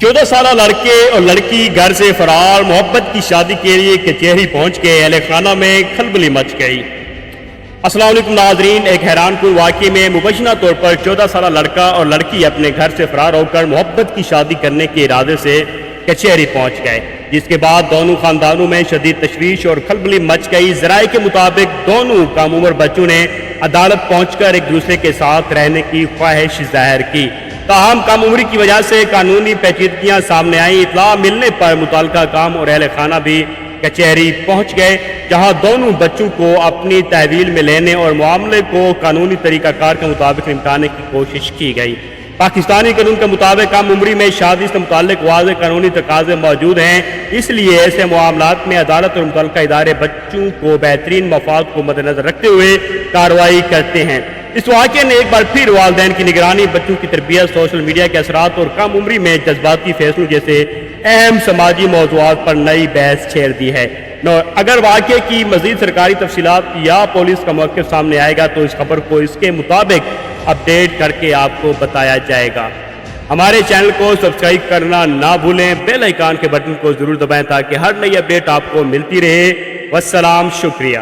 14 سالہ لڑکے اور لڑکی گھر سے فرار، محبت کی شادی کے لیے کچہری پہنچ کے اہل خانہ میں کھلبلی مچ گئی۔ السلام علیکم ناظرین، ایک حیران کن واقعے میں مبینہ طور پر 14 سالہ لڑکا اور لڑکی اپنے گھر سے فرار ہو کر محبت کی شادی کرنے کے ارادے سے کچہری پہنچ گئے، جس کے بعد دونوں خاندانوں میں شدید تشویش اور کھلبلی مچ گئی۔ ذرائع کے مطابق دونوں کم عمر بچوں نے عدالت پہنچ کر ایک دوسرے کے ساتھ رہنے کی خواہش ظاہر کی، تاہم کم عمری کی وجہ سے قانونی پیچیدگیاں سامنے آئیں۔ اطلاع ملنے پر متعلقہ کام اور اہل خانہ بھی کچہری پہنچ گئے، جہاں دونوں بچوں کو اپنی تحویل میں لینے اور معاملے کو قانونی طریقہ کار کے مطابق نمٹانے کی کوشش کی گئی۔ پاکستانی قانون کے مطابق کم عمری میں شادی سے متعلق واضح قانونی تقاضے موجود ہیں، اس لیے ایسے معاملات میں عدالت اور متعلقہ ادارے بچوں کو بہترین مفاد کو مد نظر رکھتے ہوئے کارروائی کرتے ہیں۔ اس واقعے نے ایک بار پھر والدین کی نگرانی، بچوں کی تربیت، سوشل میڈیا کے اثرات اور کم عمری میں جذباتی فیصلوں جیسے اہم سماجی موضوعات پر نئی بحث چھیڑ دی ہے۔ اگر واقعے کی مزید سرکاری تفصیلات یا پولیس کا موقف سامنے آئے گا تو اس خبر کو اس کے مطابق اپڈیٹ کر کے آپ کو بتایا جائے گا۔ ہمارے چینل کو سبسکرائب کرنا نہ بھولیں، بیل آئیکن کے بٹن کو ضرور دبائیں تاکہ ہر نئی اپڈیٹ آپ کو ملتی رہے۔ والسلام، شکریہ۔